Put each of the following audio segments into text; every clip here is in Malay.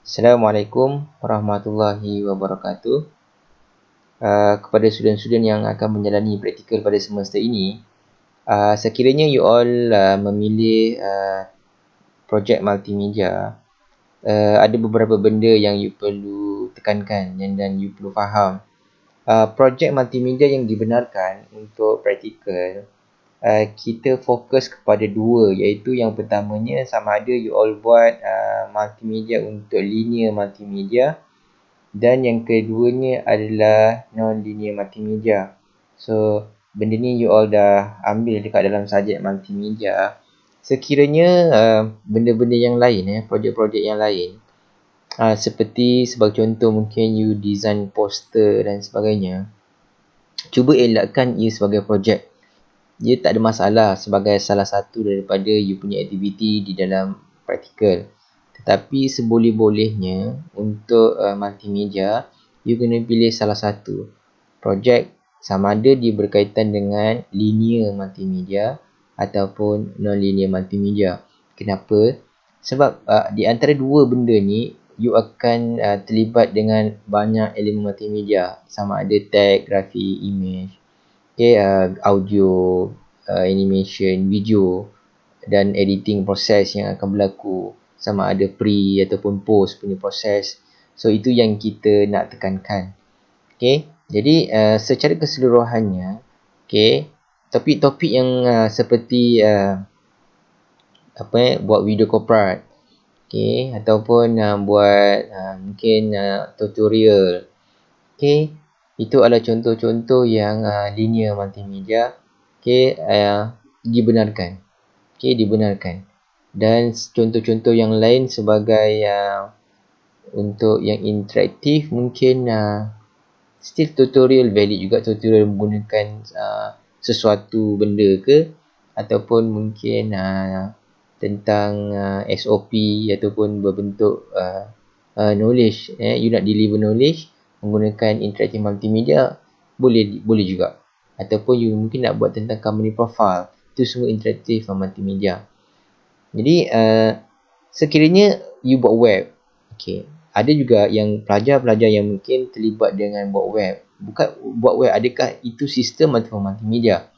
Assalamualaikum warahmatullahi wabarakatuh. Kepada student-student yang akan menjalani praktikal pada semester ini, sekiranya you all memilih projek multimedia, ada beberapa benda yang you perlu tekankan dan you perlu faham. Projek multimedia yang dibenarkan untuk praktikal, kita fokus kepada dua, iaitu yang pertamanya sama ada you all buat multimedia untuk linear multimedia, dan yang keduanya adalah non-linear multimedia. So, benda ni you all dah ambil dekat dalam subjek multimedia. Sekiranya benda-benda yang lain, projek-projek yang lain, seperti sebagai contoh mungkin you design poster dan sebagainya, cuba elakkan ia sebagai projek. Dia tak ada masalah sebagai salah satu daripada you punya aktiviti di dalam praktikal. Tetapi seboleh-bolehnya untuk multimedia, you kena pilih salah satu projek, sama ada dia berkaitan dengan linear multimedia ataupun non-linear multimedia. Kenapa? Sebab di antara dua benda ni, you akan terlibat dengan banyak elemen multimedia, sama ada tag, grafik, image, audio, animation, video dan editing proses yang akan berlaku, sama ada pre ataupun post punya proses. So itu yang kita nak tekankan. Jadi secara keseluruhannya, topik-topik yang seperti buat video corporate, ataupun buat mungkin tutorial, itu adalah contoh-contoh yang linear multimedia, dibenarkan. Dibenarkan. Dan contoh-contoh yang lain sebagai untuk yang interaktif, mungkin still tutorial valid juga. Tutorial menggunakan sesuatu benda ke, ataupun mungkin tentang SOP ataupun berbentuk knowledge, you nak deliver knowledge menggunakan interaktif multimedia, boleh juga. Ataupun you mungkin nak buat tentang company profile, itu semua interaktif multimedia. Jadi sekiranya you buat web, ada juga yang pelajar-pelajar yang mungkin terlibat dengan buat web. Bukan buat web, adakah itu sistem atau multimedia?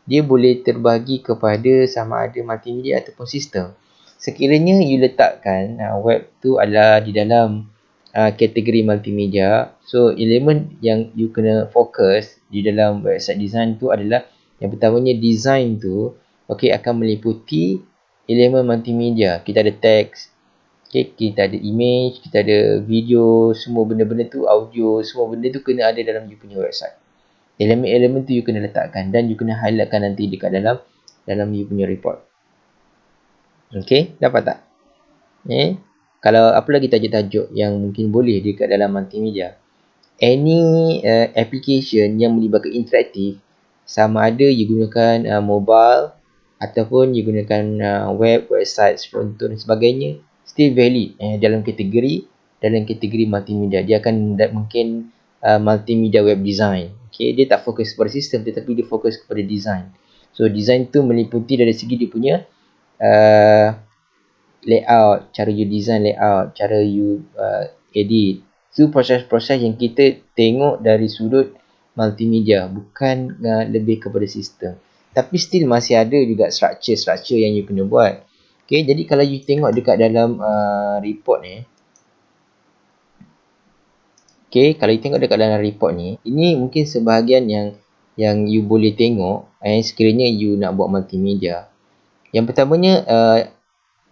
Dia boleh terbagi kepada sama ada multimedia ataupun sistem. Sekiranya you letakkan web tu adalah di dalam kategori multimedia, so elemen yang you kena fokus di dalam website design tu adalah, yang pertamanya design tu akan meliputi elemen multimedia. Kita ada teks, kita ada image, kita ada video, semua benda-benda tu, audio, semua benda tu kena ada dalam you punya website. Elemen-elemen tu you kena letakkan dan you kena highlightkan nanti dekat dalam you punya report. Dapat tak? Kalau apa lagi tajuk-tajuk yang mungkin boleh dekat dalam multimedia? Any application yang melibatkan interaktif, sama ada you gunakan mobile ataupun you gunakan website, contoh dan sebagainya, still valid dalam kategori multimedia. Dia akan mungkin multimedia web design. Dia tak fokus pada sistem, tetapi dia fokus kepada design. So design tu meliputi dari segi dia punya layout, cara you design layout, cara you edit. Itu proses-proses yang kita tengok dari sudut multimedia, bukan lebih kepada sistem. Tapi still masih ada juga structure yang you kena buat. Jadi kalau you tengok dekat dalam report ni, kalau you tengok dekat dalam report ni, ini mungkin sebahagian yang you boleh tengok sekiranya you nak buat multimedia. Yang pertamanya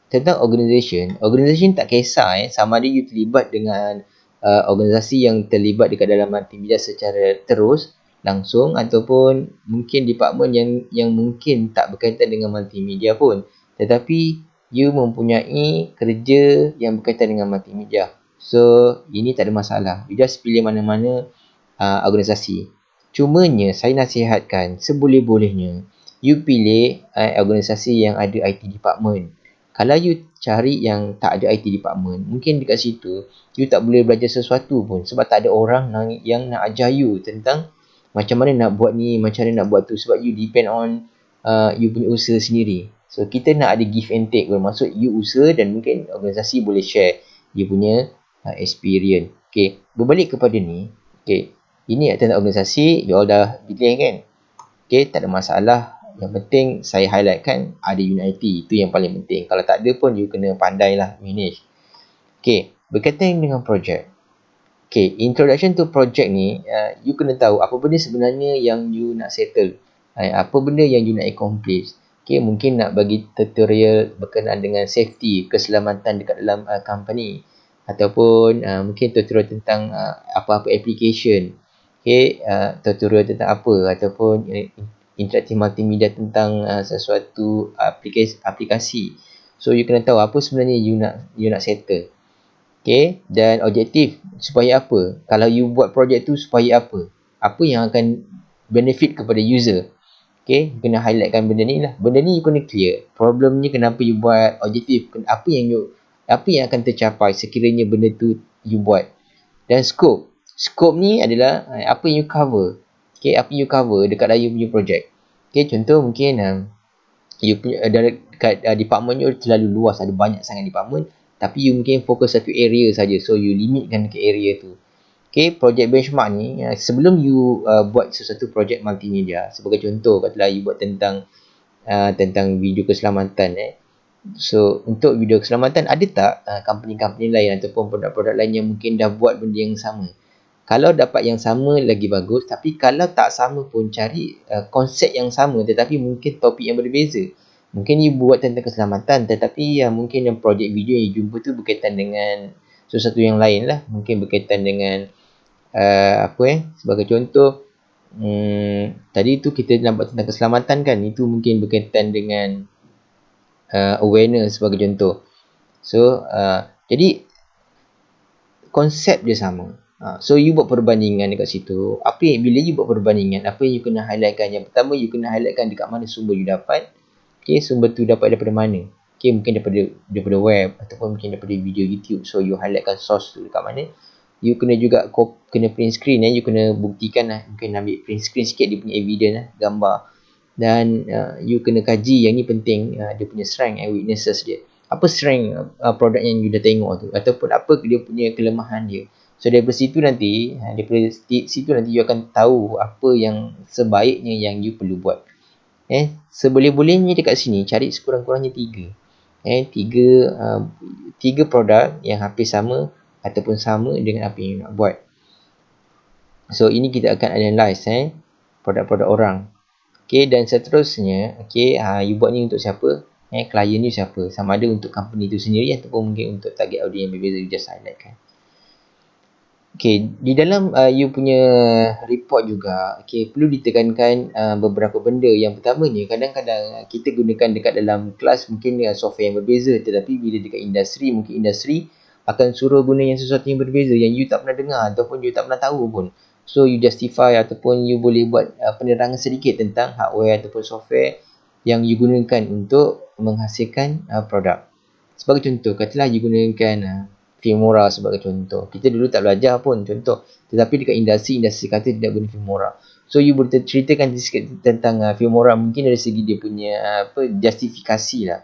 tentang organisation tak kisah sama ada you terlibat dengan organisasi yang terlibat dekat dalam multimedia secara terus, langsung, ataupun mungkin department yang mungkin tak berkaitan dengan multimedia pun, tetapi you mempunyai kerja yang berkaitan dengan multimedia. So ini tak ada masalah, you just pilih mana-mana organisasi. Cumanya saya nasihatkan seboleh-bolehnya you pilih organisasi yang ada IT department. Kalau you cari yang tak ada IT department, mungkin dekat situ you tak boleh belajar sesuatu pun, sebab tak ada orang yang nak ajar you tentang macam mana nak buat ni, macam mana nak buat tu, sebab you depend on you punya usaha sendiri. So kita nak ada give and take, bermaksud you usaha dan mungkin organisasi boleh share dia punya experience. Okay, berbalik kepada ni. Okay, ini tentang organisasi, you all dah pilih kan? Okay, tak ada masalah. Yang penting saya highlightkan ada unit IT. Itu yang paling penting. Kalau tak ada pun you kena pandai lah manage. Okay, berkaitan dengan projek. Okay, introduction to project ni, you kena tahu apa benda sebenarnya yang you nak settle. Apa benda yang you nak accomplish. Okay, mungkin nak bagi tutorial berkenaan dengan safety, keselamatan dekat dalam company. Ataupun mungkin tutorial tentang apa-apa application. Okay, tutorial tentang apa. Ataupun interaktif multimedia tentang sesuatu aplikasi. So, you kena tahu apa sebenarnya you nak settle. Okay, dan objektif supaya apa? Kalau you buat projek tu supaya apa? Apa yang akan benefit kepada user? Okay, you kena highlightkan benda ni lah. Benda ni you kena clear. Problemnya kenapa you buat, objektif, apa yang akan tercapai sekiranya benda tu you buat. Dan scope. Scope ni adalah apa yang you cover. Okay, apa yang you cover dekat dalam you punya projek. Okay, contoh mungkin you punya dekat department you terlalu luas, ada banyak sangat department. Tapi you mungkin fokus satu area saja. So, you limitkan ke area tu. Okay, project benchmark ni, sebelum you buat sesuatu projek multimedia, sebagai contoh, katalah you buat tentang video keselamatan. So, untuk video keselamatan, ada tak company-company lain ataupun produk-produk lain yang mungkin dah buat benda yang sama? Kalau dapat yang sama, lagi bagus. Tapi kalau tak sama pun, cari konsep yang sama tetapi mungkin topik yang berbeza. Mungkin you buat tentang keselamatan tetapi mungkin yang projek video yang you jumpa tu berkaitan dengan sesuatu yang lain lah. Mungkin berkaitan dengan sebagai contoh tadi tu kita nak buat tentang keselamatan kan. Itu mungkin berkaitan dengan awareness sebagai contoh. So jadi konsep dia sama. So you buat perbandingan dekat situ. Bila you buat perbandingan, apa yang you kena highlightkan? Yang pertama you kena highlightkan dekat mana sumber you dapat. Okay, sumber tu dapat daripada mana? Okay, mungkin daripada web ataupun mungkin daripada video YouTube. So, you highlightkan source tu dekat mana. You kena juga kena print screen. You kena buktikan lah. Mungkin ambil print screen sikit dia punya evidence gambar. Dan you kena kaji. Yang ni penting. Dia punya strength and weaknesses dia. Apa strength produk yang you dah tengok tu. Ataupun apa dia punya kelemahan dia. So, daripada situ nanti you akan tahu apa yang sebaiknya yang you perlu buat. Seboleh-bolehnya dekat sini cari sekurang-kurangnya 3. Tiga produk yang hampir sama ataupun sama dengan apa yang you nak buat. So ini kita akan analyse produk-produk orang. Okay, dan seterusnya you buat ni untuk siapa? Klien ni siapa? Sama ada untuk company tu sendiri ataupun mungkin untuk target audience yang berbeza, you just highlightkan. Okay, di dalam you punya report juga, perlu ditekankan beberapa benda. Yang pertamanya, kadang-kadang kita gunakan dekat dalam kelas mungkin software yang berbeza. Tetapi bila dekat industri, mungkin industri akan suruh guna yang sesuatu yang berbeza yang you tak pernah dengar ataupun you tak pernah tahu pun. So, you justify ataupun you boleh buat penerangan sedikit tentang hardware ataupun software yang you gunakan untuk menghasilkan produk. Sebagai contoh, katalah you gunakan Filmora sebagai contoh. Kita dulu tak belajar pun contoh. Tetapi dekat industri kata tidak guna Filmora. So, you boleh ceritakan sikit tentang Filmora. Mungkin dari segi dia punya justifikasi lah.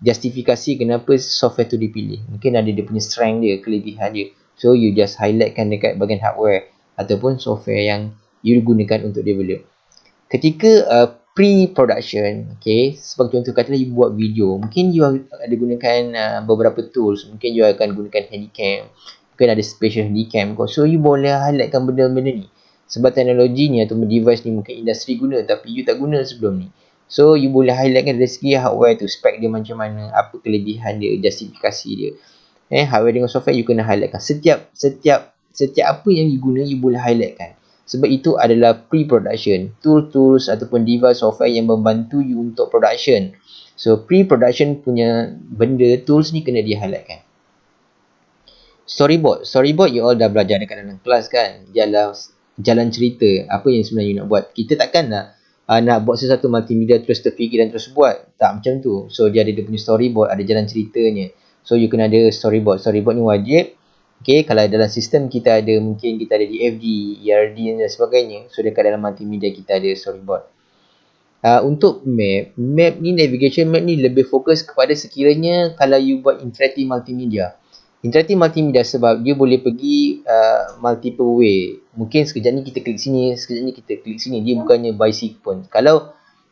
Justifikasi kenapa software tu dipilih. Mungkin ada dia punya strength dia, kelebihan dia. So, you just highlightkan dekat bahagian hardware ataupun software yang you gunakan untuk develop. Ketika pre-production, sebagai contoh katalah you buat video, mungkin you ada gunakan beberapa tools. Mungkin you akan gunakan handycam, mungkin ada special handycam. So, you boleh highlightkan benda-benda ni. Sebab teknologi ni atau device ni mungkin industri guna tapi you tak guna sebelum ni. So, you boleh highlightkan dari segi hardware tu, spek dia macam mana, apa kelebihan dia, justifikasi dia. Hardware dengan software you kena highlightkan. Setiap apa yang you guna, you boleh highlightkan. Sebab itu adalah pre-production. Tools ataupun device software yang membantu you untuk production. So, pre-production punya benda, tools ni kena di-highlightkan. Storyboard. Storyboard you all dah belajar dekat dalam kelas kan. Jalan cerita. Apa yang sebenarnya you nak buat. Kita takkan nak buat sesuatu multimedia terus terfikir dan terus buat. Tak macam tu. So, dia ada dia punya storyboard. Ada jalan ceritanya. So, you kena ada storyboard. Storyboard ni wajib. Kalau dalam sistem kita ada, mungkin kita ada DFD, ERD dan sebagainya. So, dekat dalam multimedia kita ada storyboard. Untuk map ni, navigation map ni lebih fokus kepada sekiranya kalau you buat interactive multimedia. Interaktif multimedia sebab dia boleh pergi multiple way. Mungkin sekejap ni kita klik sini, sekejap ni kita klik sini. Dia bukannya by sequence. Kalau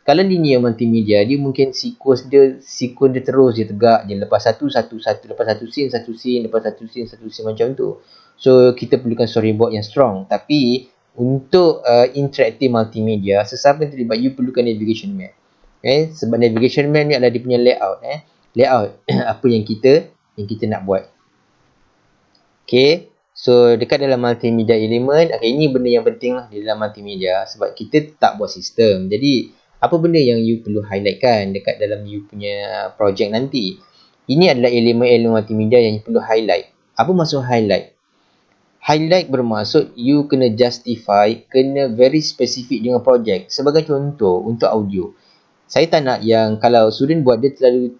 linear multimedia, dia mungkin sequence dia terus dia tegak. Dia lepas satu, lepas satu scene, lepas satu scene macam tu. So kita perlukan storyboard yang strong. Tapi untuk interactive multimedia, sesiapa yang terlibat, you perlukan navigation map. Sebab navigation map ni adalah dia punya layout. Layout apa yang kita nak buat. Okay, so dekat dalam multimedia element, okay, ini benda yang penting lah di dalam multimedia sebab kita tak buat sistem. Jadi, apa benda yang you perlu highlightkan dekat dalam you punya project nanti? Ini adalah elemen-elemen multimedia yang you perlu highlight. Apa maksud highlight? Highlight bermaksud you kena justify, kena very specific dengan project. Sebagai contoh, untuk audio. Saya tak nak yang kalau student buat dia terlalu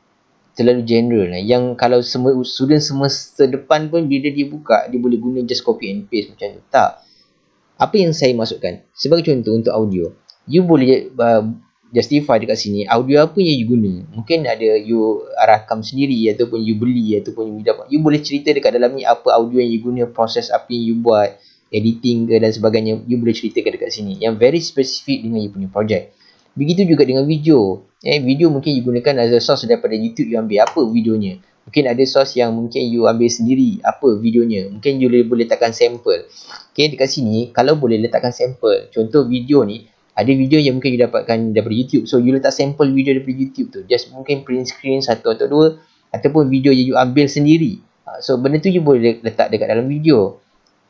general lah. Yang kalau student semester depan pun bila dia buka, dia boleh guna just copy and paste macam tu. Tak. Apa yang saya maksudkan? Sebagai contoh untuk audio, you boleh justify dekat sini audio apa yang you guna. Mungkin ada you rakam sendiri ataupun you beli ataupun you dapat. You boleh cerita dekat dalam ni apa audio yang you guna, proses apa yang you buat, editing ke dan sebagainya. You boleh ceritakan dekat sini. Yang very specific dengan you punya project. Begitu juga dengan video. Video mungkin you gunakan as a source daripada YouTube, you ambil apa videonya. Mungkin ada source yang mungkin you ambil sendiri apa videonya. Mungkin you boleh letakkan sampel. Okay, dekat sini kalau boleh letakkan sampel. Contoh video ni, ada video yang mungkin you dapatkan daripada YouTube. So you letak sampel video daripada YouTube tu. Just mungkin print screen satu atau dua. Ataupun video yang you ambil sendiri. So benda tu you boleh letak dekat dalam video.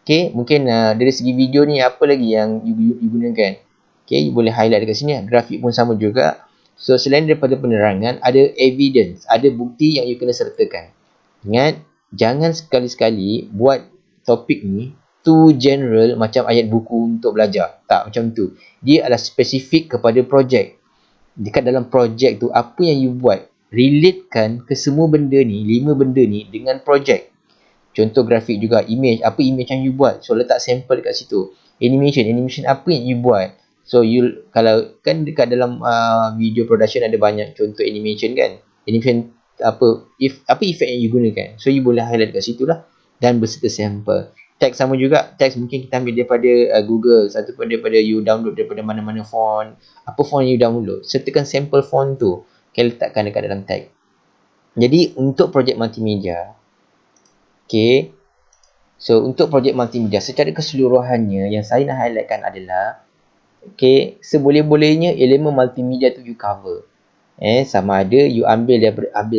Okay, mungkin dari segi video ni apa lagi yang you gunakan. Okay, you boleh highlight dekat sini. Grafik pun sama juga. So, selain daripada penerangan, ada evidence. Ada bukti yang you kena sertakan. Ingat, jangan sekali-sekali buat topik ni too general macam ayat buku untuk belajar. Tak, macam tu. Dia adalah spesifik kepada projek. Dekat dalam projek tu, apa yang you buat, relatekan ke semua benda ni, 5 benda ni dengan projek. Contoh grafik juga, image. Apa image yang you buat? So, letak sampel dekat situ. Animation apa yang you buat? So you kalau kan dekat dalam video production ada banyak contoh animation kan. Animation apa efek yang you gunakan. So you boleh highlight kat situ lah dan berserta sampel. Tag sama juga. Tag mungkin kita ambil daripada Google ataupun daripada you download daripada mana-mana font. Apa font yang you download, sertakan sampel font tu. Okay, letakkan dekat dalam tag. Jadi untuk projek multimedia, okay. So untuk projek multimedia secara keseluruhannya yang saya nak highlightkan adalah okay, seboleh-bolehnya elemen multimedia tu you cover. Sama ada you ambil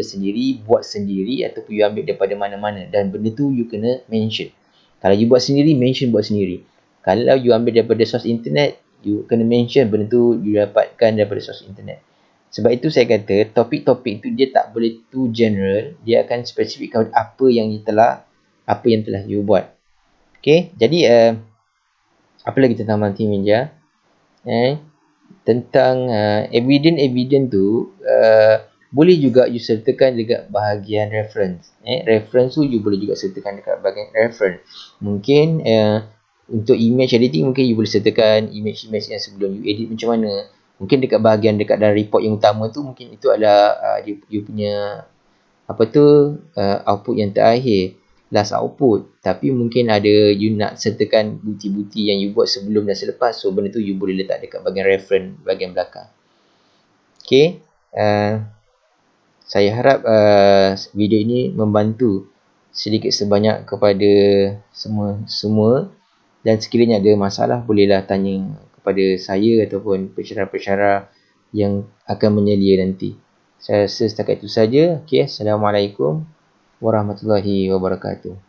sendiri, buat sendiri ataupun you ambil daripada mana-mana dan benda tu you kena mention. Kalau you buat sendiri, mention buat sendiri. Kalau you ambil daripada source internet, you kena mention benda tu you dapatkan daripada source internet. Sebab itu saya kata topik-topik tu dia tak boleh too general, dia akan spesifikkan apa yang telah you buat. Okay, jadi apa lagi tentang multimedia? Tentang evidence tu boleh juga you sertakan dekat bahagian reference. Reference tu you boleh juga sertakan dekat bahagian reference. Mungkin untuk image editing mungkin you boleh sertakan image-image yang sebelum you edit macam mana. Mungkin dekat bahagian dekat dalam report yang utama tu mungkin itu adalah you punya output yang terakhir, last output. Tapi mungkin ada you nak sertakan bukti-bukti yang you buat sebelum dan selepas. So benda tu you boleh letak dekat bahagian reference bahagian belakang. Okay, saya harap video ini membantu sedikit sebanyak kepada semua. Dan sekiranya ada masalah bolehlah tanya kepada saya ataupun pensyarah-pensyarah yang akan menyelia nanti. Saya rasa setakat itu saja. Okay, Assalamualaikum warahmatullahi wabarakatuh.